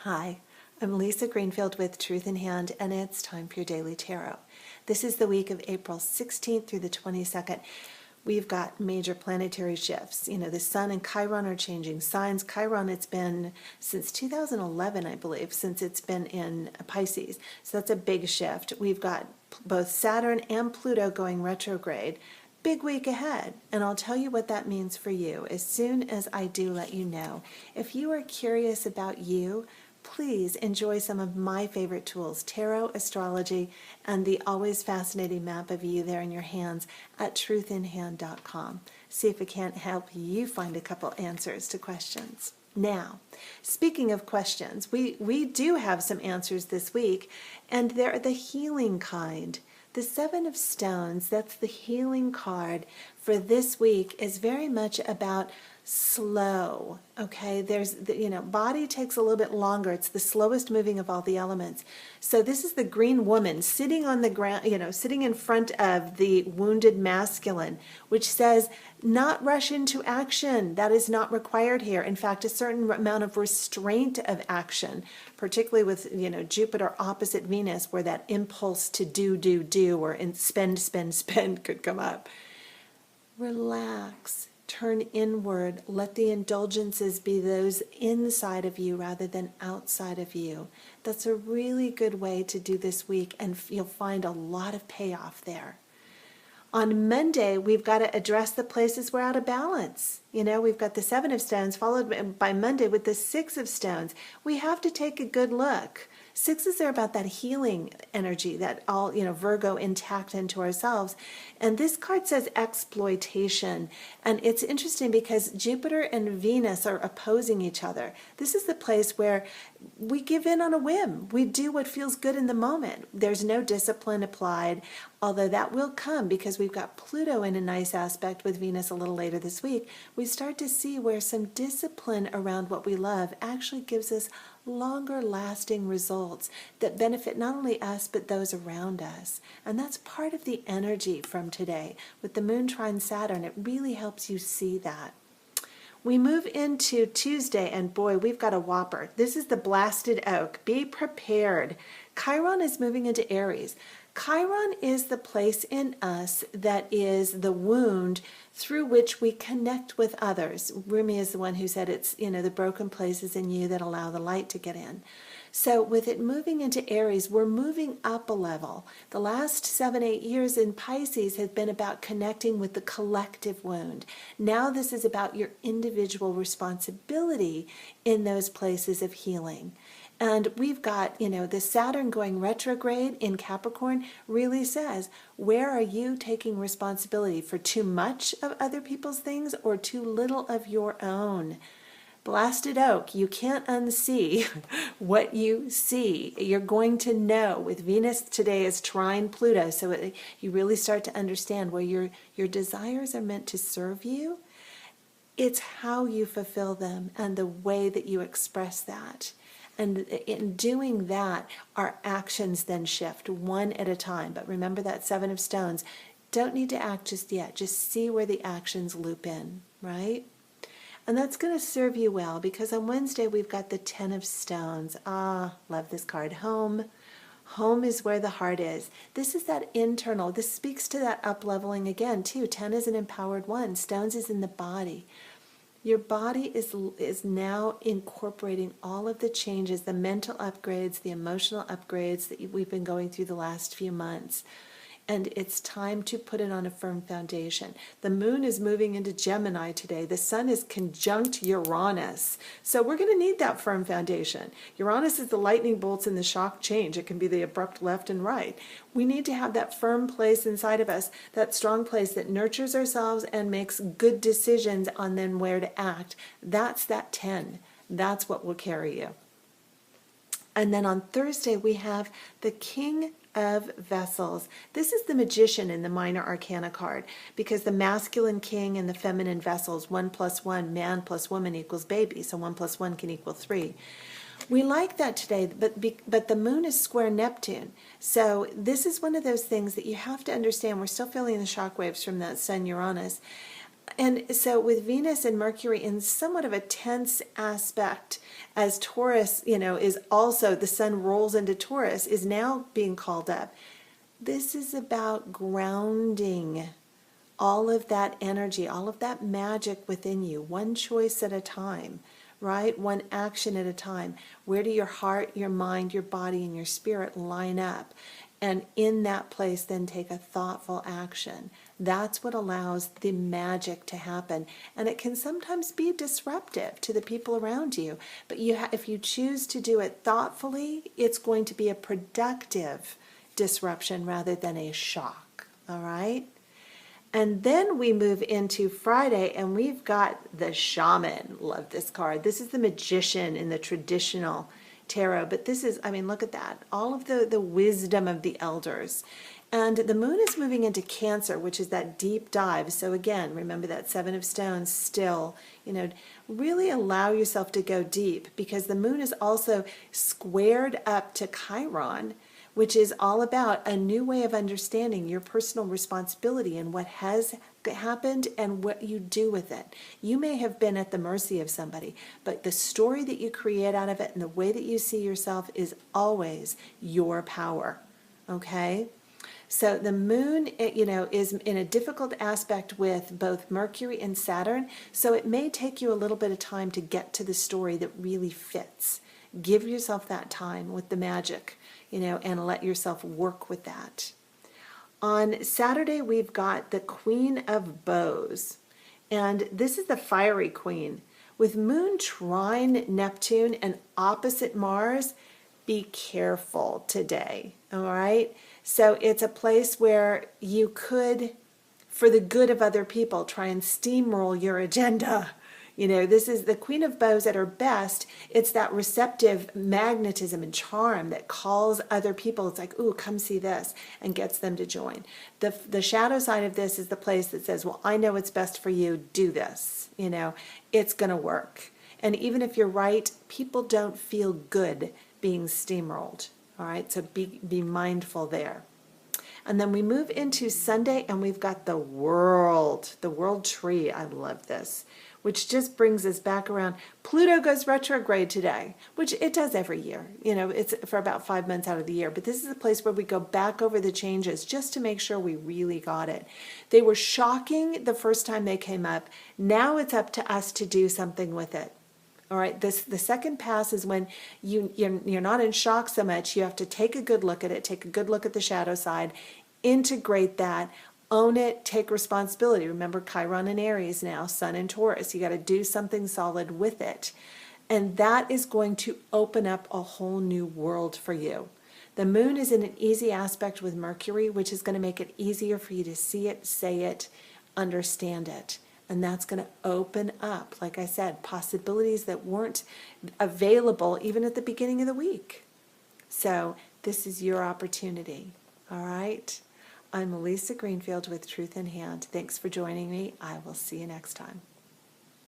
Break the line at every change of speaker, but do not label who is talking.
Hi, I'm Lisa Greenfield with Truth in Hand, and it's time for your Daily Tarot. This is the week of April 16th through the 22nd. We've got major planetary shifts. You know, the Sun and Chiron are changing signs. Chiron, it's been since 2011, I believe, since it's been in Pisces. So that's a big shift. We've got both Saturn and Pluto going retrograde. Big week ahead, and I'll tell you what that means for you as soon as I do let you know. If you are curious about you, please enjoy some of my favorite tools, tarot, astrology, and the always fascinating map of you there in your hands at truthinhand.com. See if it can't help you find a couple answers to questions. Now, speaking of questions, we do have some answers this week, and they're the healing kind. The Seven of Stones, that's the healing card for this week, is very much about slow. Okay, there's body takes a little bit longer. It's the slowest moving of all the elements. So this is the green woman sitting on the ground, sitting in front of the wounded masculine, which says not rush into action. That is not required here. In fact, a certain amount of restraint of action, particularly with Jupiter opposite Venus, where that impulse to do or spend could come up. Relax. Turn inward. Let the indulgences be those inside of you rather than outside of you. That's a really good way to do this week, and you'll find a lot of payoff there. On Monday, we've got to address the places we're out of balance. We've got the Seven of Stones followed by Monday with the Six of Stones. We have to take a good look. Sixes are about that healing energy, that all, Virgo intact into ourselves. And this card says exploitation. And it's interesting because Jupiter and Venus are opposing each other. This is the place where we give in on a whim. We do what feels good in the moment. There's no discipline applied, although that will come because we've got Pluto in a nice aspect with Venus a little later this week. We start to see where some discipline around what we love actually gives us longer lasting results that benefit not only us but those around us. And that's part of the energy from today. With the Moon trine Saturn, it really helps you see that. We move into Tuesday, and boy, we've got a whopper. This is the Blasted Oak. Be prepared. Chiron is moving into Aries. Chiron is the place in us that is the wound through which we connect with others. Rumi is the one who said it's, the broken places in you that allow the light to get in. So with it moving into Aries, we're moving up a level. The last 7-8 years in Pisces has been about connecting with the collective wound. Now this is about your individual responsibility in those places of healing. And we've got, the Saturn going retrograde in Capricorn really says, where are you taking responsibility for too much of other people's things or too little of your own? Blasted Oak, you can't unsee what you see. You're going to know. With Venus today is trine Pluto, so you really start to understand where your desires are meant to serve you. It's how you fulfill them and the way that you express that. And in doing that, our actions then shift one at a time. But remember that Seven of Stones. Don't need to act just yet. Just see where the actions loop in, right? And that's going to serve you well because on Wednesday we've got the Ten of Stones. Ah, love this card. Home. Home is where the heart is. This is that internal. This speaks to that up-leveling again, too. 10 is an empowered one. Stones is in the body. Your body is now incorporating all of the changes, the mental upgrades, the emotional upgrades that we've been going through the last few months. And it's time to put it on a firm foundation. The moon is moving into Gemini today. The sun is conjunct Uranus. So we're going to need that firm foundation. Uranus is the lightning bolts and the shock change. It can be the abrupt left and right. We need to have that firm place inside of us, that strong place that nurtures ourselves and makes good decisions on then where to act. That's that 10. That's what will carry you. And then on Thursday, we have the King of Vessels. This is the Magician in the Minor Arcana card because the masculine king and the feminine vessels, 1 + 1, man plus woman equals baby, so 1 + 1 can equal 3. We like that today, but the moon is square Neptune. So this is one of those things that you have to understand. We're still feeling the shock waves from that Sun Uranus. And so with Venus and Mercury in somewhat of a tense aspect, as Taurus, is also, the sun rolls into Taurus, is now being called up. This is about grounding all of that energy, all of that magic within you, one choice at a time, right? One action at a time. Where do your heart, your mind, your body, and your spirit line up? And in that place, then take a thoughtful action. That's what allows the magic to happen. And it can sometimes be disruptive to the people around you. But if you choose to do it thoughtfully, it's going to be a productive disruption rather than a shock. All right? And then we move into Friday, and we've got the shaman. Love this card. This is the magician in the traditional tarot, but this is, look at that. All of the wisdom of the elders. And the moon is moving into Cancer, which is that deep dive. So again, remember that Seven of Stones still, really allow yourself to go deep, because the moon is also squared up to Chiron, which is all about a new way of understanding your personal responsibility and what has happened and what you do with it. You may have been at the mercy of somebody, but the story that you create out of it and the way that you see yourself is always your power, okay? So the moon, is in a difficult aspect with both Mercury and Saturn, so it may take you a little bit of time to get to the story that really fits. Give yourself that time with the magic, and let yourself work with that. On Saturday, we've got the Queen of Bows, and this is the fiery queen. With Moon trine Neptune and opposite Mars, be careful today, all right? So it's a place where you could, for the good of other people, try and steamroll your agenda. This is the Queen of Bows at her best. It's that receptive magnetism and charm that calls other people. It's like, ooh, come see this, and gets them to join. The shadow side of this is the place that says, well, I know what's best for you. Do this. It's going to work. And even if you're right, people don't feel good being steamrolled. All right, so be mindful there. And then we move into Sunday, and we've got the world tree. I love this, which just brings us back around. Pluto goes retrograde today, which it does every year. It's for about 5 months out of the year. But this is a place where we go back over the changes just to make sure we really got it. They were shocking the first time they came up. Now it's up to us to do something with it. All right, the second pass is when you're not in shock so much. You have to take a good look at it, take a good look at the shadow side, integrate that, own it, take responsibility. Remember, Chiron and Aries now, Sun and Taurus. You got to do something solid with it. And that is going to open up a whole new world for you. The moon is in an easy aspect with Mercury, which is going to make it easier for you to see it, say it, understand it. And that's going to open up, like I said, possibilities that weren't available even at the beginning of the week. So this is your opportunity, all right? I'm Elisa Greenfield with Truth in Hand. Thanks for joining me. I will see you next time.